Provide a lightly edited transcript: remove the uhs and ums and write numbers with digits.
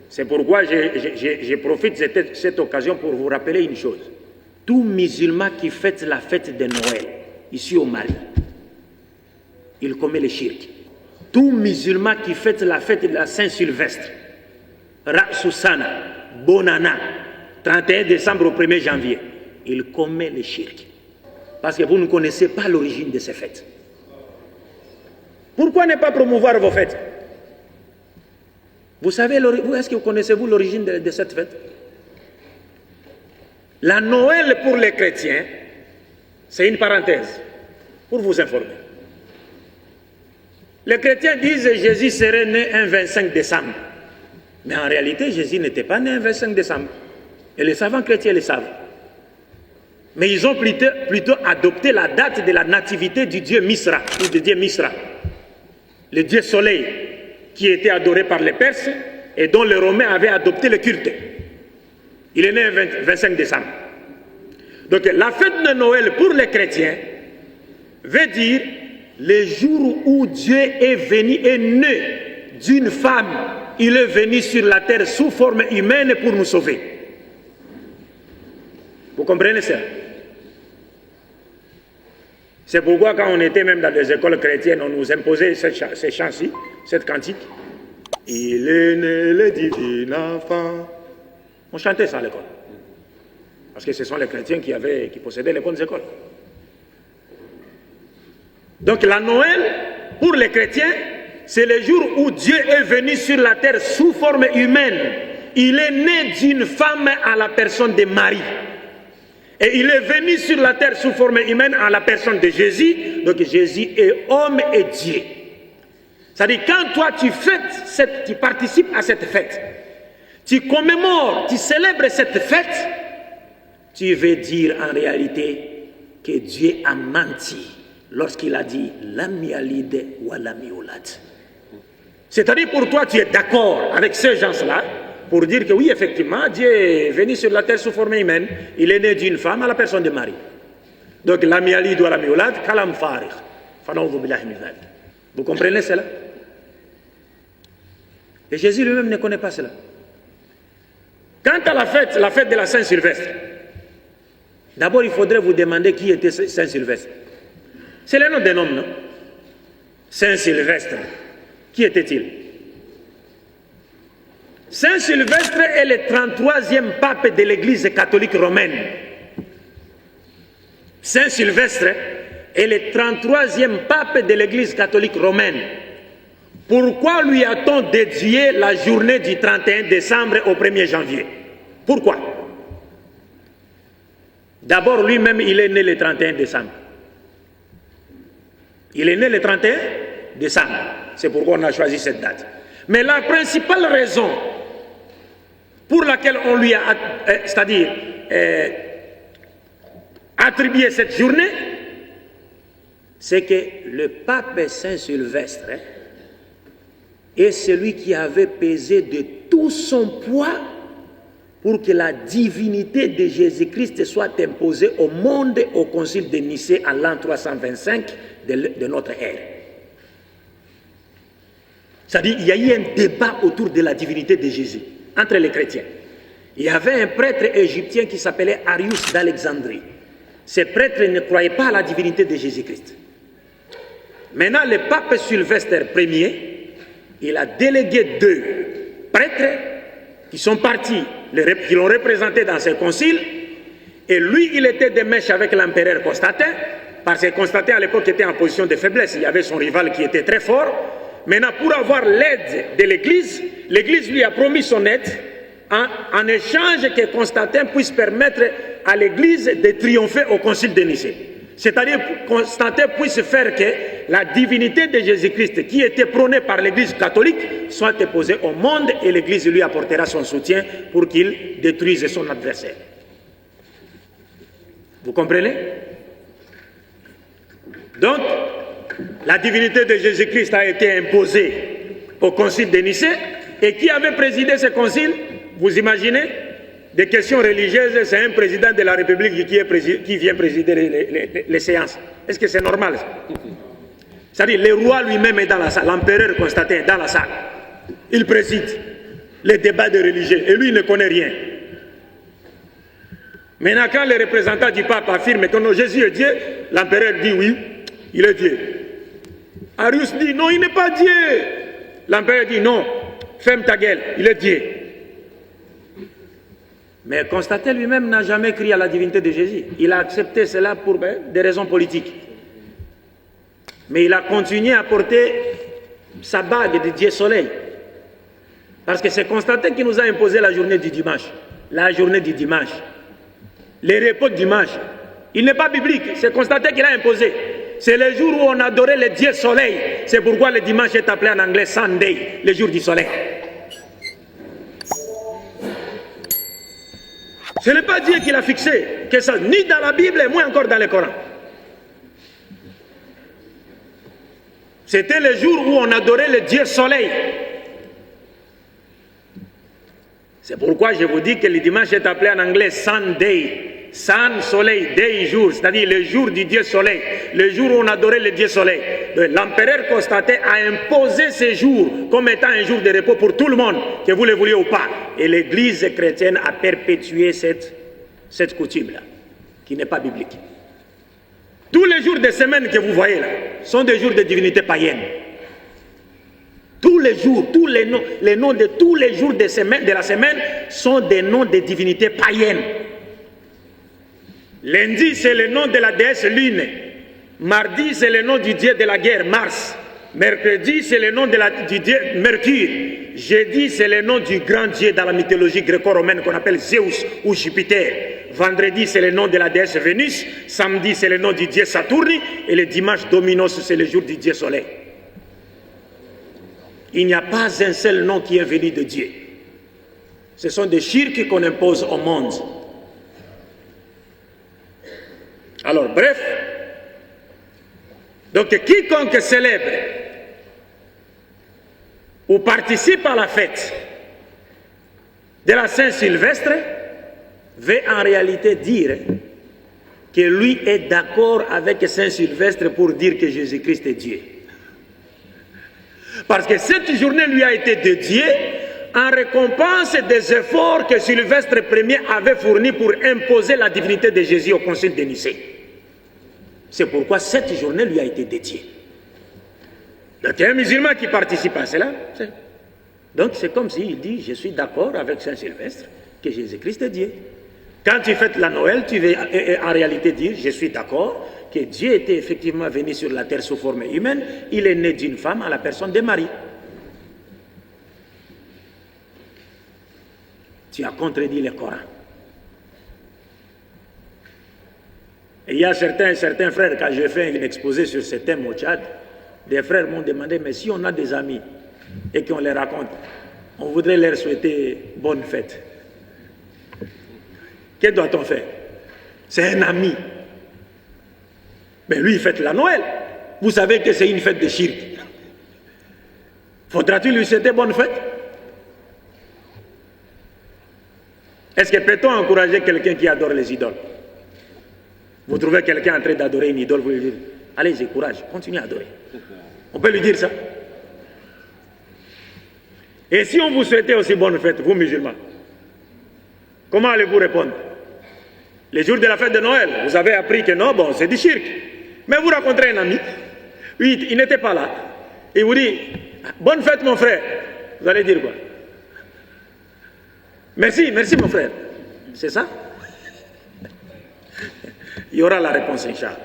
C'est pourquoi je profite de cette occasion pour vous rappeler une chose. Tout musulman qui fête la fête de Noël, ici au Mali, il commet le shirk. Tout musulman qui fête la fête de la Saint-Sylvestre, Ra'Susana, Bonana, 31 décembre au 1er janvier, il commet le shirk. Parce que vous ne connaissez pas l'origine de ces fêtes. Pourquoi ne pas promouvoir vos fêtes? Vous savez, est-ce que vous connaissez l'origine de cette fête? La Noël pour les chrétiens, c'est une parenthèse, pour vous informer. Les chrétiens disent que Jésus serait né un 25 décembre. Mais en réalité, Jésus n'était pas né un 25 décembre. Et les savants chrétiens le savent. Mais ils ont plutôt adopté la date de la nativité du dieu Misra, ou du dieu Misra, le dieu soleil, qui était adoré par les Perses et dont les Romains avaient adopté le culte. Il est né le 25 décembre. Donc la fête de Noël pour les chrétiens veut dire le jour où Dieu est né d'une femme. Il est venu sur la terre sous forme humaine pour nous sauver. Vous comprenez ça? C'est pourquoi quand on était même dans des écoles chrétiennes, on nous imposait ces chants-ci, cette cantique. Il est né le divin enfant. On chantait ça à l'école. Parce que ce sont les chrétiens qui possédaient les bonnes écoles. Donc la Noël, pour les chrétiens, c'est le jour où Dieu est venu sur la terre sous forme humaine. Il est né d'une femme à la personne de Marie. Et il est venu sur la terre sous forme humaine à la personne de Jésus. Donc Jésus est homme et Dieu. C'est-à-dire quand toi tu participes à cette fête, tu commémores, tu célèbres cette fête, tu veux dire en réalité que Dieu a menti lorsqu'il a dit « Lam yalid wa lam yulad ». C'est-à-dire pour toi tu es d'accord avec ces gens-là pour dire que oui, effectivement, Dieu est venu sur la terre sous forme humaine. Il est né d'une femme à la personne de Marie. Donc, lam yalid wa lam yulad, kalam farigh. Vous comprenez cela? Et Jésus lui-même ne connaît pas cela. Quant à la fête de la Saint-Sylvestre, d'abord il faudrait vous demander qui était Saint-Sylvestre. C'est le nom d'un homme, non? Saint-Sylvestre. Qui était-il? Saint-Sylvestre est le 33e pape de l'Église catholique romaine. Saint-Sylvestre est le 33e pape de l'Église catholique romaine. Pourquoi lui a-t-on dédié la journée du 31 décembre au 1er janvier? Pourquoi? D'abord, lui-même, il est né le 31 décembre. Il est né le 31 décembre. C'est pourquoi on a choisi cette date. Mais la principale raison pour laquelle on lui a, attribué cette journée, c'est que le pape Saint-Sylvestre est celui qui avait pesé de tout son poids pour que la divinité de Jésus-Christ soit imposée au monde au concile de Nicée en l'an 325 de notre ère. C'est-à-dire qu'il y a eu un débat autour de la divinité de Jésus entre les chrétiens. Il y avait un prêtre égyptien qui s'appelait Arius d'Alexandrie. Ce prêtre ne croyait pas à la divinité de Jésus-Christ. Maintenant, le pape Sylvestre Ier, il a délégué 2 prêtres qui sont partis, qui l'ont représenté dans ce concile, et lui, il était de mèche avec l'empereur Constantin, parce que Constantin à l'époque était en position de faiblesse, il y avait son rival qui était très fort. Maintenant, pour avoir l'aide de l'Église, l'Église lui a promis son aide en échange que Constantin puisse permettre à l'Église de triompher au concile de Nicée. C'est-à-dire que Constantin puisse faire que la divinité de Jésus-Christ, qui était prônée par l'Église catholique, soit imposée au monde et l'Église lui apportera son soutien pour qu'il détruise son adversaire. Vous comprenez? Donc, la divinité de Jésus-Christ a été imposée au concile de Nicée. Et qui avait présidé ce concile? Vous imaginez? Des questions religieuses, c'est un président de la République qui vient présider les séances. Est-ce que c'est normal? C'est-à-dire, le roi lui-même est dans la salle, l'empereur Constantin est dans la salle. Il préside. les débats de religieux. Et lui, il ne connaît rien. Maintenant, quand les représentants du pape affirment que non, Jésus est Dieu, l'empereur dit oui, il est Dieu. Arius dit non, il n'est pas Dieu. L'empereur dit non, ferme ta gueule, il est Dieu. Mais Constantin lui-même n'a jamais crié à la divinité de Jésus. Il a accepté cela pour des raisons politiques. Mais il a continué à porter sa bague de Dieu Soleil. Parce que c'est Constantin qui nous a imposé la journée du dimanche. La journée du dimanche. Les repos de dimanche. Il n'est pas biblique, c'est Constantin qui l'a imposé. C'est le jour où on adorait le Dieu Soleil. C'est pourquoi le dimanche est appelé en anglais Sunday, le jour du soleil. Ce n'est pas Dieu qui l'a fixé, que ça, ni dans la Bible et moins encore dans le Coran. C'était le jour où on adorait le Dieu Soleil. C'est pourquoi je vous dis que le dimanche est appelé en anglais Sunday. Sun, soleil, day, jour, c'est-à-dire le jour du Dieu Soleil, le jour où on adorait le Dieu Soleil. L'empereur Constantin a imposé ce jour comme étant un jour de repos pour tout le monde, que vous le vouliez ou pas. Et l'Église chrétienne a perpétué cette coutume-là, qui n'est pas biblique. Tous les jours de semaine que vous voyez là, sont des jours de divinité païenne. Tous les jours, tous les noms de tous les jours de la semaine sont des noms de divinités païennes. Lundi, c'est le nom de la déesse Lune. Mardi, c'est le nom du dieu de la guerre, Mars. Mercredi, c'est le nom du dieu Mercure. Jeudi, c'est le nom du grand dieu dans la mythologie gréco-romaine qu'on appelle Zeus ou Jupiter. Vendredi, c'est le nom de la déesse Vénus. Samedi, c'est le nom du dieu Saturne. Et le dimanche, Dominos, c'est le jour du dieu Soleil. Il n'y a pas un seul nom qui est venu de Dieu. Ce sont des shirks qu'on impose au monde. Alors, bref, donc quiconque célèbre ou participe à la fête de la Saint-Sylvestre veut en réalité dire que lui est d'accord avec Saint-Sylvestre pour dire que Jésus-Christ est Dieu. Parce que cette journée lui a été dédiée en récompense des efforts que Sylvestre Ier avait fournis pour imposer la divinité de Jésus au Concile de Nicée. C'est pourquoi cette journée lui a été dédiée. Donc il y a un musulman qui participe à cela. Donc c'est comme s'il dit, je suis d'accord avec Saint-Sylvestre que Jésus-Christ est Dieu. Quand tu fêtes la Noël, tu veux en réalité dire, je suis d'accord que Dieu était effectivement venu sur la terre sous forme humaine. Il est né d'une femme à la personne de Marie. Tu as contredit le Coran. Et il y a certains frères, quand j'ai fait une exposé sur ce thème au Tchad, des frères m'ont demandé, mais si on a des amis et qu'on les raconte, on voudrait leur souhaiter bonne fête. Que doit-on faire? C'est un ami. Mais lui, il fête la Noël. Vous savez que c'est une fête de shirk. Faudra-t-il lui souhaiter bonne fête? Est-ce que peut-on encourager quelqu'un qui adore les idoles? Vous trouvez quelqu'un en train d'adorer une idole, vous lui dites, allez-y, courage, continuez à adorer. On peut lui dire ça? Et si on vous souhaitait aussi bonne fête, vous musulmans, comment allez-vous répondre? Les jours de la fête de Noël, vous avez appris que non, bon, c'est du shirk. Mais vous rencontrez un ami, oui, il n'était pas là. Il vous dit, bonne fête mon frère. Vous allez dire quoi? Merci, merci mon frère. C'est ça? Il y aura la réponse, Inch'Allah.